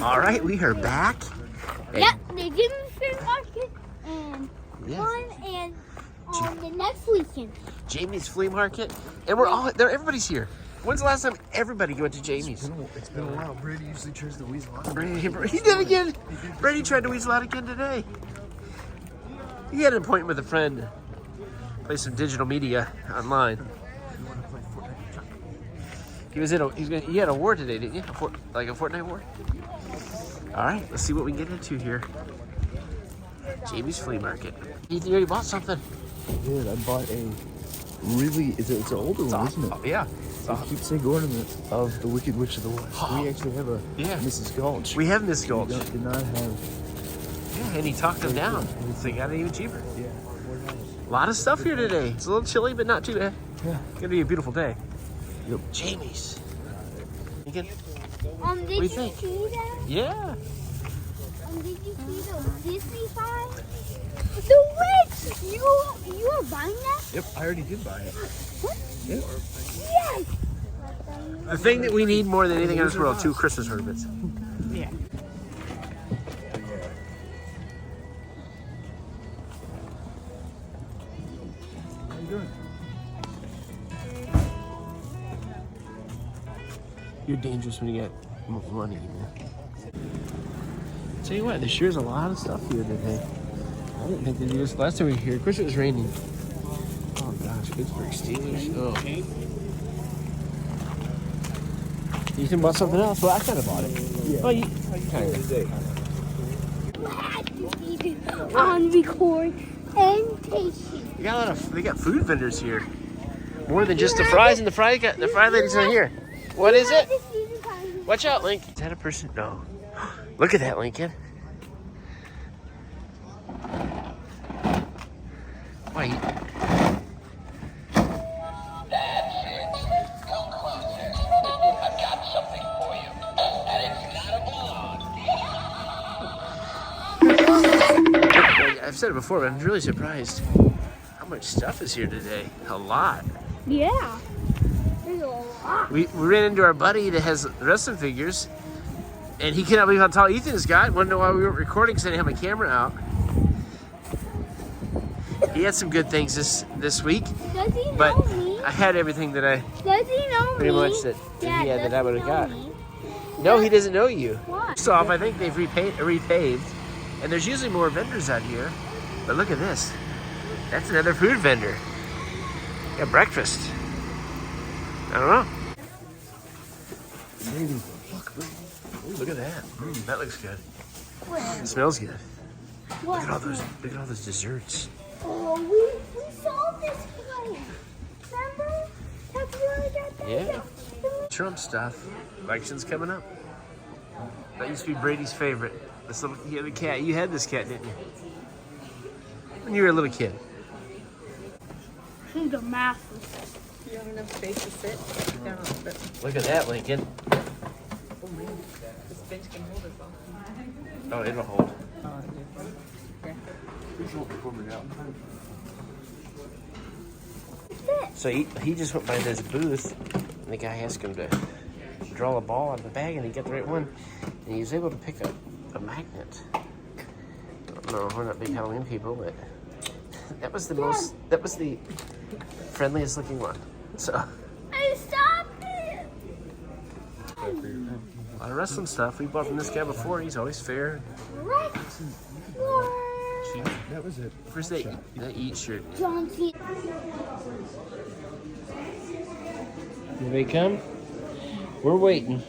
All right, we are back. Yep, they give me Flea Market and one and on the next weekend. Jamie's Flea Market, and we're all there. Everybody's here. When's the last time everybody went to Jamie's? It's been a while. Brady usually tries to weasel out. Brady did it again. Brady tried to weasel out again today. He had an appointment with a friend to play some digital media online. You want to play Fortnite? He had a war today, didn't you? Like a Fortnite war? All right, let's see what we can get into here. Jamie's Flea Market. You already bought something? I did. I bought a really, it's an older one, isn't it? Yeah. A keepsake ornament of the Wicked Witch of the West. We actually have a Mrs. Gulch. We have Miss Gulch. We did not have. Yeah, and he talked them down, so he got it even cheaper. Yeah. A lot of stuff here today. It's a little chilly, but not too bad. Yeah. It's gonna be a beautiful day. Yep. Jamie's. Did What do you you see think? that? Yeah. Did you see the Disney sign? The witch! You are buying that? Yep, I already did buy it. What? Yep. Yes! The thing that we need more than anything in this world, 2 Christmas ornaments. Yeah. How you doing? You're dangerous when you get money. Tell you what, there sure is a lot of stuff here today. I didn't think they'd do this last time we were here. Of course, it was raining. Oh gosh, Pittsburgh Steelers. Oh. Ethan bought something else. Well, I kind of bought it. Yeah. Well, you kind of. On record and tasting. They got food vendors here. More than just the fries, and the fry lady's not here. What is it? Watch out, Link. Is that a person? No. Look at that, Lincoln. Wait. I've said it before, but I'm really surprised how much stuff is here today. A lot. Yeah. There's a lot. We ran into our buddy that has wrestling figures, and he cannot believe how tall Ethan's got. Want to know why we weren't recording because I didn't have my camera out. He had some good things this week, Does he know but me? I had everything that I Does he know pretty me? much that he Dad, had that I would have does got. he know me? No, he doesn't know you. Why? First off, I think they've repaved, and there's usually more vendors out here. But look at this. That's another food vendor. Got breakfast. I don't know. Look at that. That looks good. Where? It smells good. What? Look at all those desserts. Oh, we saw this place. Remember? That's where I got that. Yeah. Trump stuff. Election's coming up. That used to be Brady's favorite. This little, he had a cat. You had this cat, didn't you? When you were a little kid. She's a massive. You have enough space to sit down a little bit. Look at that, Lincoln. Oh man, this bench can hold us all. Oh, it'll hold. Oh, okay. So he just went by this booth, and the guy asked him to draw a ball out of the bag, and he got the right one. And he was able to pick up a magnet. No, we're not big Halloween people, but that was the friendliest looking one. So Hey, stop it! a lot of wrestling stuff. We bought from this guy before. He's always fair. Cheap. That was it. Where's that eat shirt? John Cena. Here they come. We're waiting.